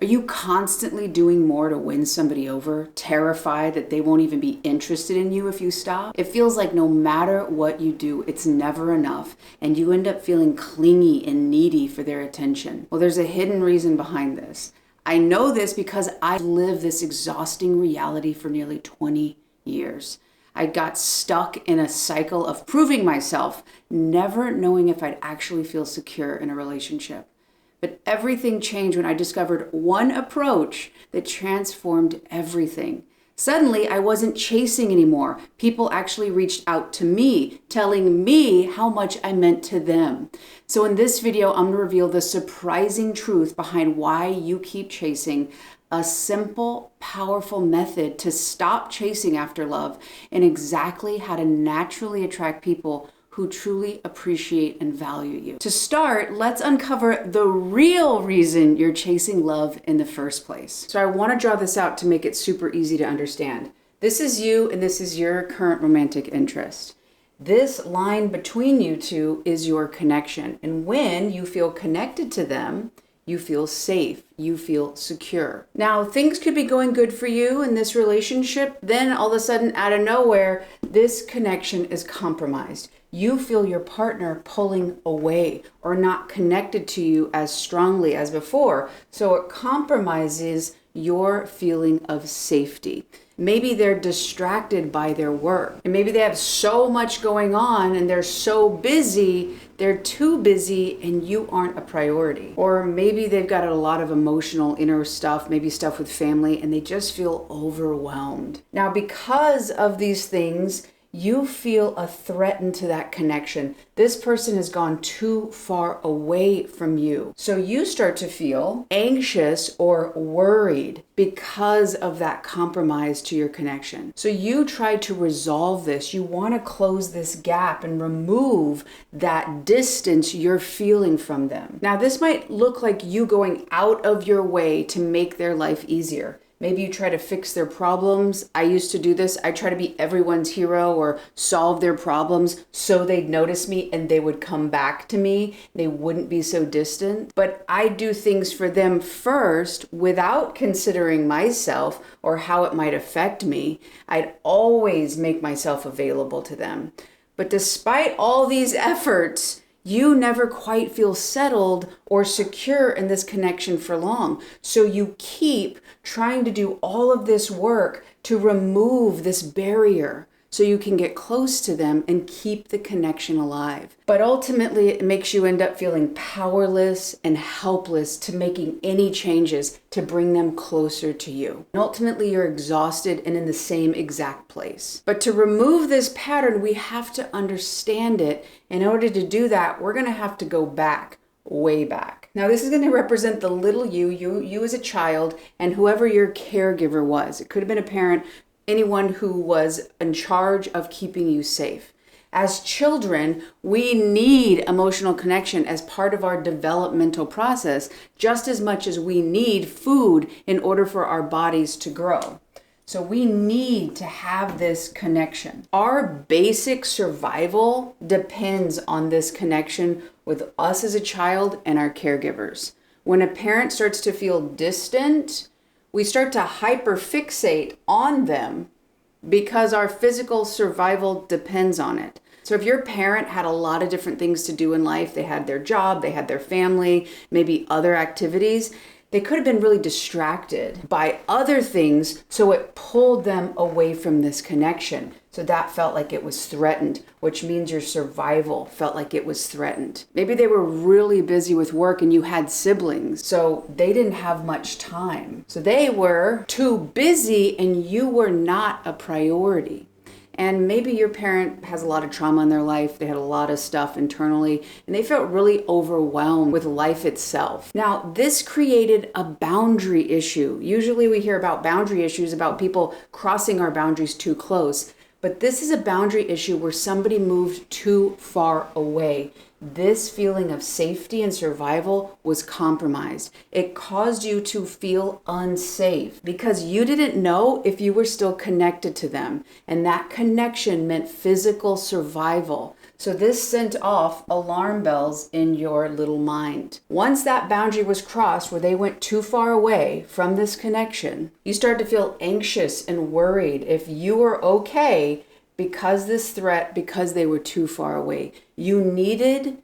you constantly doing more to win somebody over, terrified that they won't even be interested in you if you stop? It feels like no matter what you do, it's never enough, and you end up feeling clingy and needy for their attention. Well, there's a hidden reason behind this. I know this because I've lived this exhausting reality for nearly 20 years. I got stuck in a cycle of proving myself, never knowing if I'd actually feel secure in a relationship. But everything changed when I discovered one approach that transformed everything. Suddenly, I wasn't chasing anymore. People actually reached out to me, telling me how much I meant to them. So in this video, I'm gonna reveal the surprising truth behind why you keep chasing, a simple, powerful method to stop chasing after love, and exactly how to naturally attract people who truly appreciate and value you. To start, let's uncover the real reason you're chasing love in the first place. So I want to draw this out to make it super easy to understand. This is you and this is your current romantic interest. This line between you two is your connection. And when you feel connected to them, you feel safe, you feel secure. Now, things could be going good for you in this relationship, then all of a sudden, out of nowhere, this connection is compromised. You feel your partner pulling away or not connected to you as strongly as before, so it compromises your feeling of safety. Maybe they're distracted by their work, and maybe they have so much going on and they're so busy, they're too busy and you aren't a priority. Or maybe they've got a lot of emotional inner stuff, maybe stuff with family, and they just feel overwhelmed. Now, because of these things, you feel a threat to that connection. This person has gone too far away from you. So you start to feel anxious or worried because of that compromise to your connection. So you try to resolve this. You want to close this gap and remove that distance you're feeling from them. Now, this might look like you going out of your way to make their life easier. Maybe you try to fix their problems. I used to do this. I try to be everyone's hero or solve their problems so they'd notice me and they would come back to me. They wouldn't be so distant. But I do things for them first without considering myself or how it might affect me. I'd always make myself available to them. But despite all these efforts, you never quite feel settled or secure in this connection for long. So you keep trying to do all of this work to remove this barrier so you can get close to them and keep the connection alive. But ultimately, it makes you end up feeling powerless and helpless to making any changes to bring them closer to you. And ultimately, you're exhausted and in the same exact place. But to remove this pattern, we have to understand it. In order to do that, we're gonna have to go back, way back. Now, this is going to represent the little you as a child, and whoever your caregiver was. It could have been a parent, anyone who was in charge of keeping you safe. As children, we need emotional connection as part of our developmental process, just as much as we need food in order for our bodies to grow. So we need to have this connection. Our basic survival depends on this connection with us as a child and our caregivers. When a parent starts to feel distant, we start to hyperfixate on them because our physical survival depends on it. So if your parent had a lot of different things to do in life, they had their job, they had their family, maybe other activities, they could have been really distracted by other things, so it pulled them away from this connection. So that felt like it was threatened, which means your survival felt like it was threatened. Maybe they were really busy with work and you had siblings, so they didn't have much time. So they were too busy and you were not a priority. And maybe your parent has a lot of trauma in their life. They had a lot of stuff internally, and they felt really overwhelmed with life itself. Now, this created a boundary issue. Usually we hear about boundary issues about people crossing our boundaries too close. But this is a boundary issue where somebody moved too far away. This feeling of safety and survival was compromised. It caused you to feel unsafe because you didn't know if you were still connected to them. And that connection meant physical survival. So this sent off alarm bells in your little mind. Once that boundary was crossed where they went too far away from this connection, you start to feel anxious and worried if you were okay because they were too far away. You needed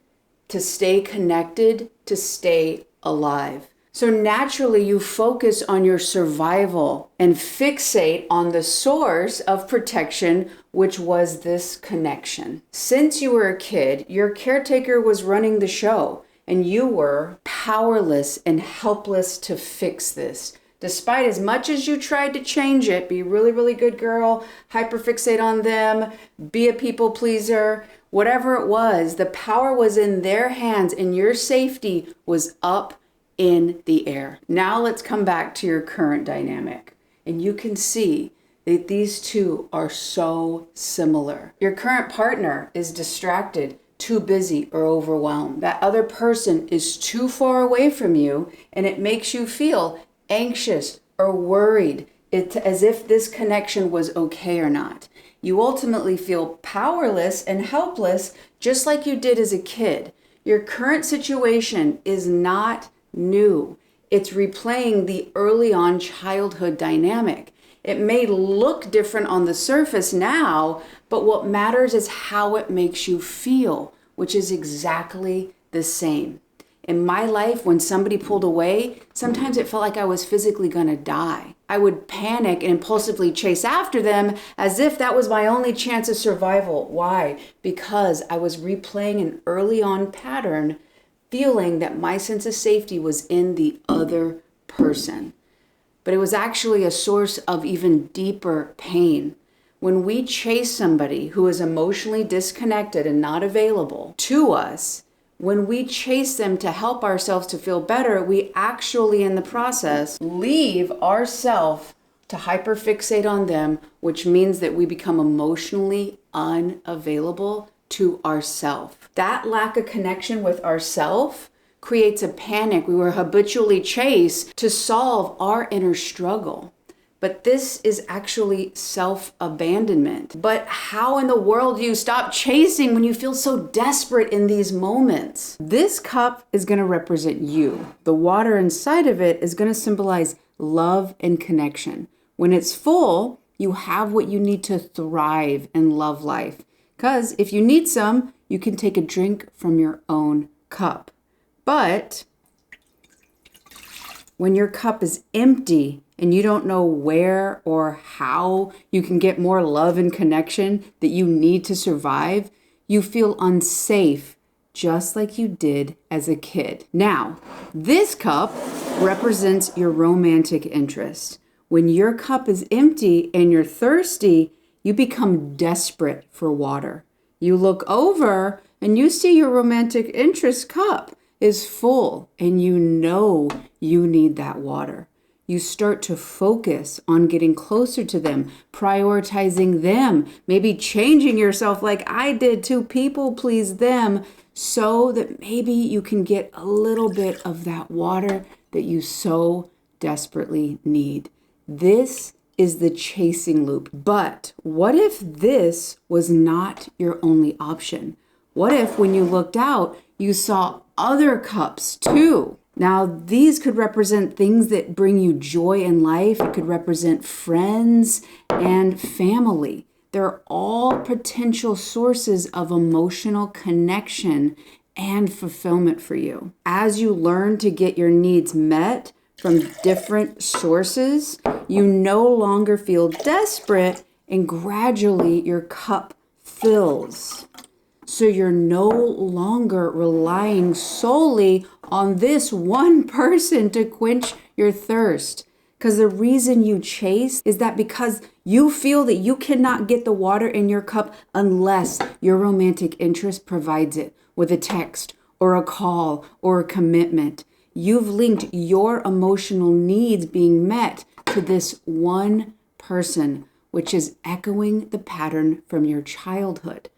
to stay connected to stay alive. So naturally you focus on your survival and fixate on the source of protection, which was this connection. Since you were a kid, your caretaker was running the show and you were powerless and helpless to fix this. Despite as much as you tried to change it, be a really, really good girl, hyperfixate on them, be a people pleaser, whatever it was, the power was in their hands and your safety was up in the air. Now let's come back to your current dynamic. And you can see that these two are so similar. Your current partner is distracted, too busy, or overwhelmed. That other person is too far away from you, and it makes you feel anxious or worried, as if this connection was okay or not. You ultimately feel powerless and helpless, just like you did as a kid. Your current situation is not new. It's replaying the early on childhood dynamic. It may look different on the surface now, but what matters is how it makes you feel, which is exactly the same. In my life, when somebody pulled away, sometimes it felt like I was physically gonna die. I would panic and impulsively chase after them as if that was my only chance of survival. Why? Because I was replaying an early on pattern, feeling that my sense of safety was in the other person. But it was actually a source of even deeper pain. When we chase somebody who is emotionally disconnected and not available to us, when we chase them to help ourselves to feel better, we actually in the process leave ourselves to hyperfixate on them, which means that we become emotionally unavailable to ourselves. That lack of connection with ourselves creates a panic we were habitually chased to solve our inner struggle. But this is actually self-abandonment. But how in the world do you stop chasing when you feel so desperate in these moments? This cup is going to represent you. The water inside of it is going to symbolize love and connection. When it's full, you have what you need to thrive and love life. Because if you need some, you can take a drink from your own cup. But when your cup is empty and you don't know where or how you can get more love and connection that you need to survive, you feel unsafe, just like you did as a kid. Now, this cup represents your romantic interest. When your cup is empty and you're thirsty, you become desperate for water. You look over and you see your romantic interest cup is full and you know you need that water. You start to focus on getting closer to them, prioritizing them, maybe changing yourself like I did to people please them so that maybe you can get a little bit of that water that you so desperately need. This is the chasing loop. But what if this was not your only option? What if when you looked out, you saw other cups too? Now, these could represent things that bring you joy in life. It could represent friends and family. They're all potential sources of emotional connection and fulfillment for you. As you learn to get your needs met from different sources, you no longer feel desperate and gradually your cup fills. So you're no longer relying solely on this one person to quench your thirst. Because the reason you chase is that because you feel that you cannot get the water in your cup unless your romantic interest provides it with a text or a call or a commitment. You've linked your emotional needs being met to this one person, which is echoing the pattern from your childhood.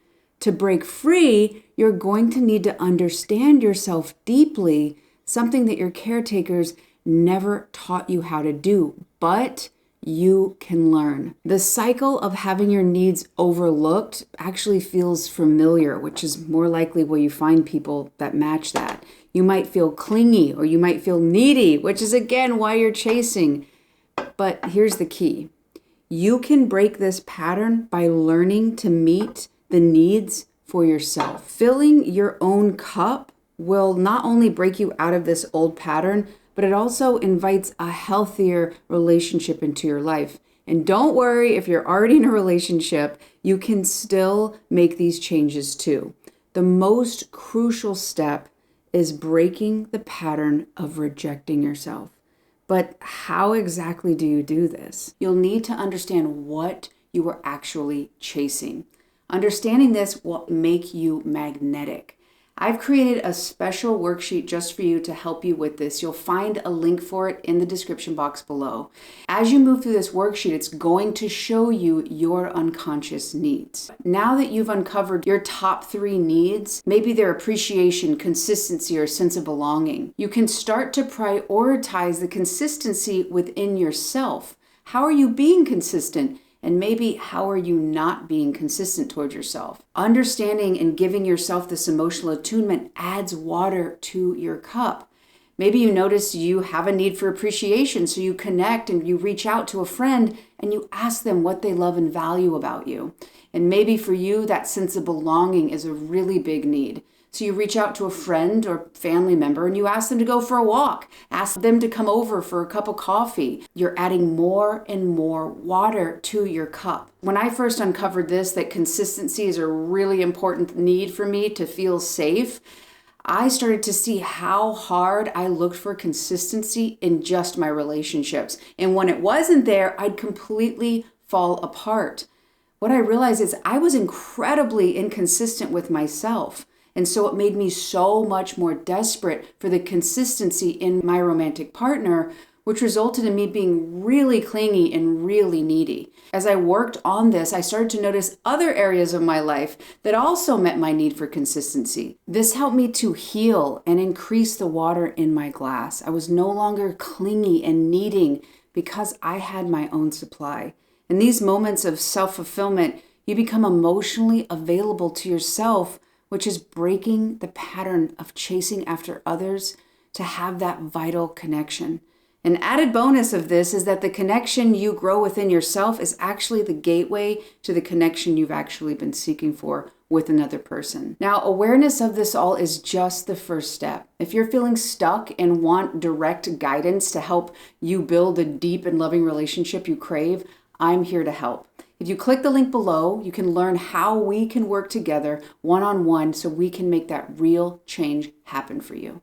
To break free, you're going to need to understand yourself deeply, something that your caretakers never taught you how to do, but you can learn. The cycle of having your needs overlooked actually feels familiar, which is more likely where you find people that match that. You might feel clingy or you might feel needy, which is again why you're chasing. But here's the key. You can break this pattern by learning to meet the needs for yourself. Filling your own cup will not only break you out of this old pattern, but it also invites a healthier relationship into your life. And don't worry, if you're already in a relationship, you can still make these changes too. The most crucial step is breaking the pattern of rejecting yourself. But how exactly do you do this? You'll need to understand what you are actually chasing. Understanding this will make you magnetic. I've created a special worksheet just for you to help you with this. You'll find a link for it in the description box below. As you move through this worksheet, it's going to show you your unconscious needs. Now that you've uncovered your top 3 needs, maybe they're appreciation, consistency, or sense of belonging, you can start to prioritize the consistency within yourself. How are you being consistent? And maybe how are you not being consistent towards yourself? Understanding and giving yourself this emotional attunement adds water to your cup. Maybe you notice you have a need for appreciation, so you connect and you reach out to a friend and you ask them what they love and value about you. And maybe for you, that sense of belonging is a really big need. So you reach out to a friend or family member and you ask them to go for a walk. Ask them to come over for a cup of coffee. You're adding more and more water to your cup. When I first uncovered this, that consistency is a really important need for me to feel safe, I started to see how hard I looked for consistency in just my relationships. And when it wasn't there, I'd completely fall apart. What I realized is I was incredibly inconsistent with myself. And so it made me so much more desperate for the consistency in my romantic partner, which resulted in me being really clingy and really needy. As I worked on this, I started to notice other areas of my life that also met my need for consistency. This helped me to heal and increase the water in my glass. I was no longer clingy and needing because I had my own supply. In these moments of self-fulfillment, you become emotionally available to yourself, which is breaking the pattern of chasing after others to have that vital connection. An added bonus of this is that the connection you grow within yourself is actually the gateway to the connection you've actually been seeking for with another person. Now, awareness of this all is just the first step. If you're feeling stuck and want direct guidance to help you build the deep and loving relationship you crave, I'm here to help. If you click the link below, you can learn how we can work together one-on-one so we can make that real change happen for you.